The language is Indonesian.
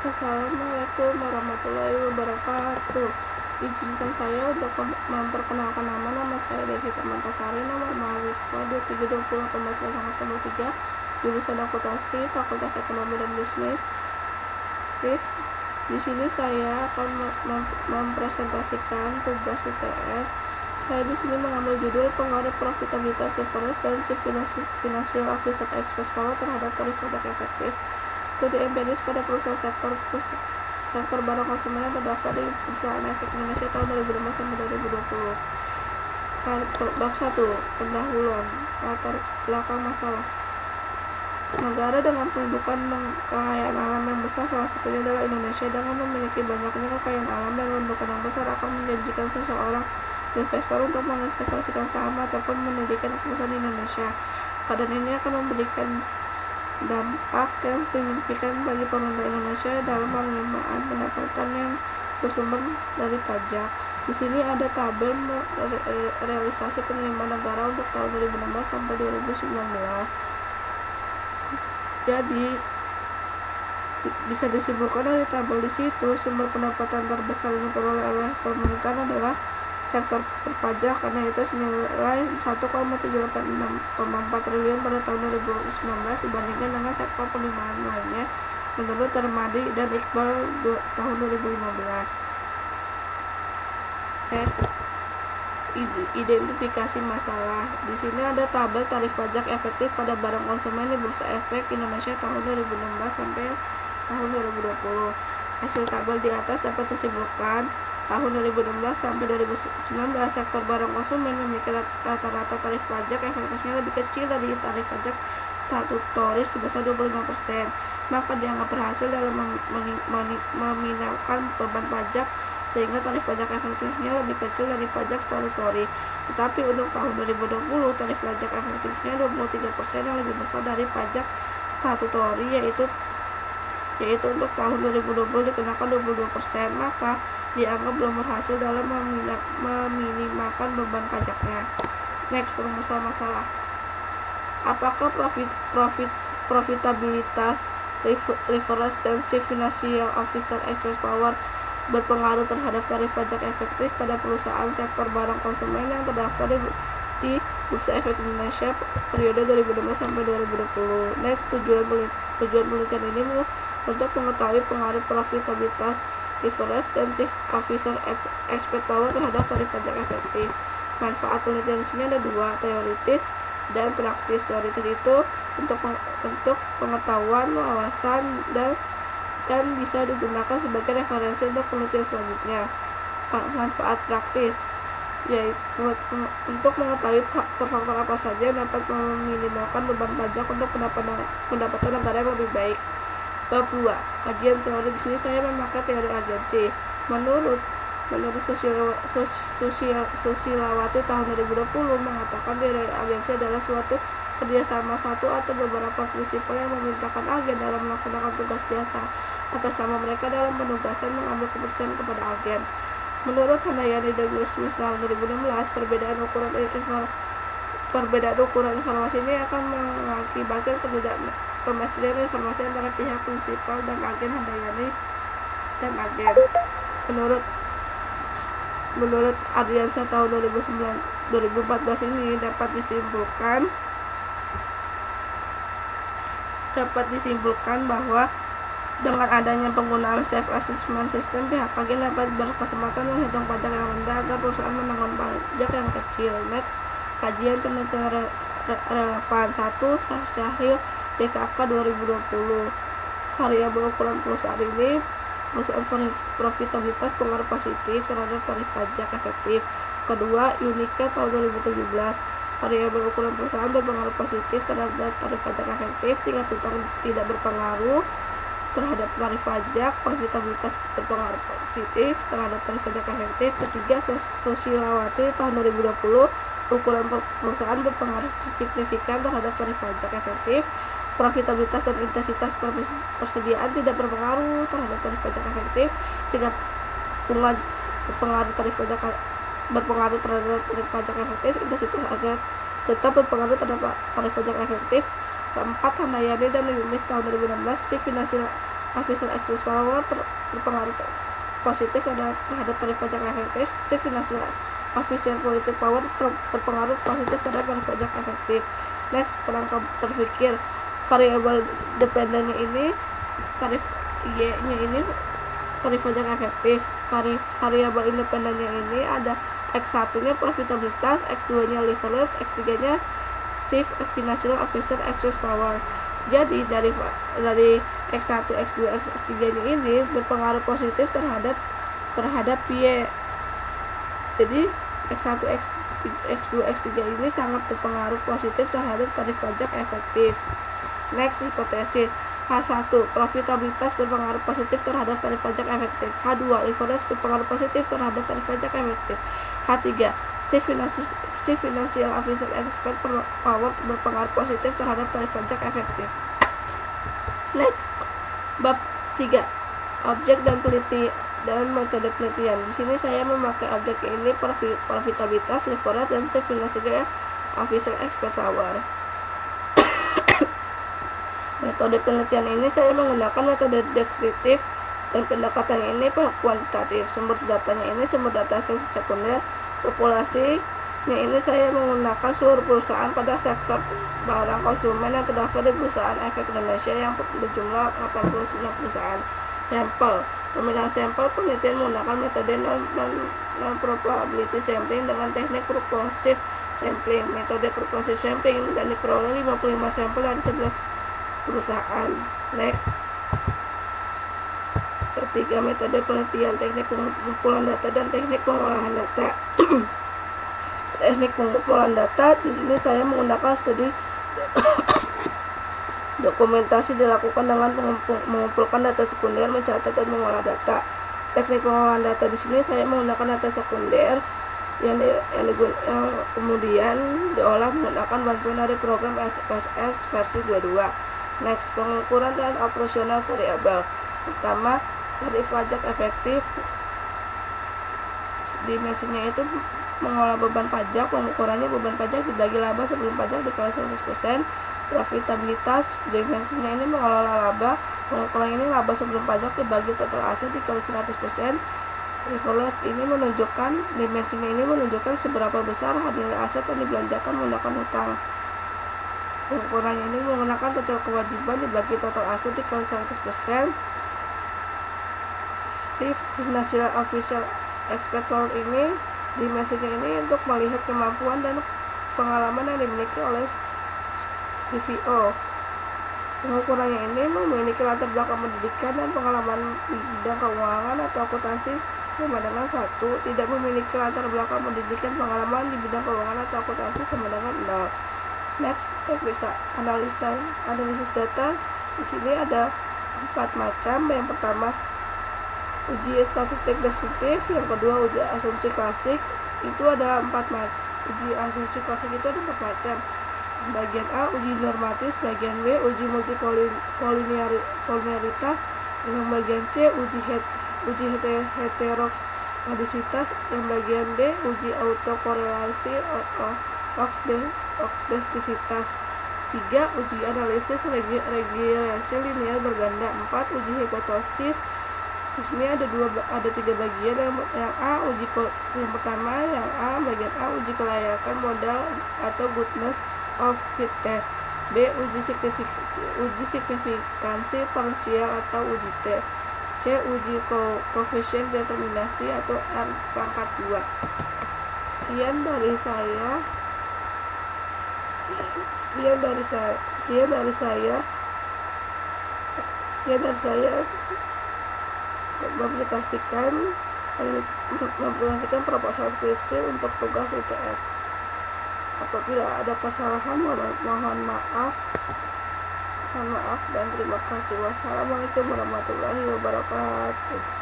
Assalamualaikum warahmatullahi wabarakatuh. Izinkan saya untuk memperkenalkan nama saya Devita Mantasari, nomor mahasiswa 2320,013, jurusan akuntansi, Fakultas Ekonomi dan Bisnis. Di sini saya akan mempresentasikan tugas UTS. Saya di sini mengambil judul pengaruh profitabilitas reference dan financial officer expense power terhadap tarif pajak efektif. Studi empiris pada perusahaan sektor barang konsumen yang terdaftar di Perusahaan Efek Indonesia tahun 2015 sampai 2020. Bab 1. Pendahuluan. Latar belakang masalah. Negara dengan pendudukan kekayaan alam yang besar, salah satunya adalah Indonesia, dengan memiliki banyaknya kekayaan alam dan pendudukan yang besar, akan menjanjikan seseorang investor untuk menginvestasikan saham ataupun mendirikan perusahaan di Indonesia. Keadaan ini akan memberikan dampak yang signifikan bagi pemerintah Indonesia dalam penerimaan pendapatan yang bersumber dari pajak. Di sini ada tabel realisasi penerimaan negara untuk tahun 2016 sampai 2019. Jadi bisa disimpulkan dari tabel di situ, sumber pendapatan terbesar yang diperoleh oleh pemerintahan adalah sektor perpajak, karena itu senilai 1,784 triliun pada tahun 2019 dibandingkan dengan sektor penerimaan lainnya menurut Termadi dan Iqbal tahun 2015. Identifikasi masalah. Di sini ada tabel tarif pajak efektif pada barang konsumen di Bursa Efek Indonesia tahun 2016 sampai tahun 2020. Hasil tabel di atas dapat disimpulkan tahun 2016 sampai 2019 sektor barang konsumen memiliki rata-rata tarif pajak efektifnya lebih kecil dari tarif pajak statutoris sebesar 25%. Maka dianggap berhasil dalam meminimalkan beban pajak sehingga tarif pajak efektifnya lebih kecil dari pajak statutory. Tetapi untuk tahun 2020 tarif pajak efektifnya 23% yang lebih besar dari pajak statutory, yaitu untuk tahun 2020 dikenakan 22%, maka dianggap belum berhasil dalam meminimalkan beban pajaknya. Next, rumusan masalah. Apakah profitabilitas reference dan financial officer expense power berpengaruh terhadap tarif pajak efektif pada perusahaan sektor barang konsumen yang terdaftar di Bursa Efek Indonesia periode 2016 sampai 2020. Next, tujuan penelitian ini untuk mengetahui pengaruh profitabilitas reference dan officer expense power terhadap tarif pajak efektif. Manfaat penelitian di sini ada dua, teoritis dan praktis. Teoritis itu untuk pengetahuan, wawasan, dan bisa digunakan sebagai referensi untuk penelitian selanjutnya. Manfaat praktis yaitu untuk mengetahui faktor-faktor apa saja yang dapat meminimalkan beban pajak untuk pendapatan negara yang lebih baik. Bab 2. Kajian teori. Di sini saya memakai teori agensi. Menurut Susilawati tahun 2020 mengatakan teori agensi adalah suatu kerjasama satu atau beberapa prinsipal yang memerintahkan agen dalam melaksanakan tugas jasa atas nama mereka dalam penugasan mengambil keputusan kepada agen. Menurut Handayani dan Gusmis tahun 2016, perbedaan ukuran informasi ini akan mengakibatkan pemastian informasi antara pihak prinsipal dan agen. Handayani dan agen. Menurut Adriansa tahun 2014 ini dapat disimpulkan bahwa dengan adanya penggunaan self-assessment system, pihak agen dapat berkesempatan menghitung pajak yang rendah agar perusahaan menanggung pajak yang kecil. Next, kajian penelitian relevan. 1. Syahil DKK 2020. Variabel ukuran perusahaan ini profitabilitas pengaruh positif terhadap tarif pajak efektif. Kedua, Unika tahun 2017. Variabel ukuran perusahaan berpengaruh positif terhadap tarif pajak efektif. Tingkat hutang tidak berpengaruh terhadap tarif pajak. Profitabilitas berpengaruh positif terhadap tarif pajak efektif. Ketiga, Susilawati tahun 2020. Ukuran perusahaan berpengaruh signifikan terhadap tarif pajak efektif. Profitabilitas dan intensitas persediaan tidak berpengaruh terhadap tarif pajak efektif. Tingkat bunga berpengaruh berpengaruh terhadap tarif pajak efektif. Intensitas aset tetap berpengaruh terhadap tarif pajak efektif. Keempat, Handayani dan Yumis tahun 2016. Financial official excess power berpengaruh positif terhadap tarif pajak efektif. Chief Financial Officer Politic Power berpengaruh positif terhadap tarif pajak efektif. Next, kerangka berpikir variable dependennya ini tarif Y-nya ini tarif pajak efektif. Variabel independennya ini ada X1-nya profitabilitas, X2-nya leverage, X3-nya Chief Financial Officer Excess Power. Jadi dari X1, X2, X3-nya ini berpengaruh positif terhadap Y. Jadi X1, X2, X3 ini sangat berpengaruh positif terhadap tarif pajak efektif. Next, hipotesis. H1, profitabilitas berpengaruh positif terhadap tarif pajak efektif. H2, leverage berpengaruh positif terhadap tarif pajak efektif. H3, Chief Financial Officer Excess Power berpengaruh positif terhadap tarif pajak efektif. Next, bab 3, objek dan metode penelitian. Di sini saya memakai objek ini profitabilitas, leverage, dan Chief Financial Officer Excess Power. Metode penelitian ini saya menggunakan metode deskriptif dan pendekatan ini kuantitatif. Sumber datanya ini sumber data sekunder. Populasinya ini saya menggunakan seluruh perusahaan pada sektor barang konsumen yang terdaftar di Perusahaan Efek Indonesia yang berjumlah 89 perusahaan. Sampel. Pemilihan sampel penelitian menggunakan metode non-probability sampling dengan teknik purposive sampling. Metode purposive sampling dan diperoleh 55 sampel dari 11 perusahaan. Next, ketiga, metode penelitian, teknik pengumpulan data dan teknik pengolahan data. Teknik pengumpulan data di sini saya menggunakan studi dokumentasi dilakukan dengan mengumpulkan data sekunder, mencatat dan mengolah data. Teknik pengolahan data di sini saya menggunakan data sekunder yang kemudian diolah menggunakan bantuan dari program SPSS versi 22. Next, pengukuran dan operasional variabel. Pertama, tarif pajak efektif. Dimensinya itu mengolah beban pajak, pengukurannya beban pajak dibagi laba sebelum pajak dikali 100%. Profitabilitas, dimensinya ini mengelola laba, pengukuran ini laba sebelum pajak dibagi total aset dikali 100%. Leverage ini dimensinya ini menunjukkan seberapa besar nilai aset yang dibelanjakan menggunakan hutang. Pengukurannya ini menggunakan total kewajiban dibagi total aset dikali 100%. Chief Financial Officer Excess Power ini dimensinya ini untuk melihat kemampuan dan pengalaman yang dimiliki oleh CFO. Pengukurannya ini memiliki latar belakang pendidikan dan pengalaman di bidang keuangan atau akuntansi sama dengan 1. Tidak memiliki latar belakang pendidikan pengalaman di bidang keuangan atau akuntansi sama dengan 0. Next, bisa analisis data. Di sini ada 4 macam. Yang pertama, uji statistik deskriptif. Yang kedua, uji asumsi klasik. Itu ada 4 macam. Uji asumsi klasik itu ada 4 macam. Bagian A, uji normatif. Bagian B, uji multikoliniaritas. Yang bagian C, uji heterogenisitas. Yang bagian D, uji autokorelasi oksdestisitas. 3. Uji analisis regresi linear berganda. 4. Uji hipotesis. Di sini ada 3 bagian. Yang A, yang pertama, yang A, bagian A, uji kelayakan modal atau goodness of fit test. B. Uji signifikansi parsial atau uji T. C. Uji koefisien determinasi atau R pangkat 2. Sekian dari saya mengaplikasikan proposal skripsi untuk tugas UTS. Apabila ada kesalahan mohon maaf dan terima kasih. Wassalamualaikum warahmatullahi wabarakatuh.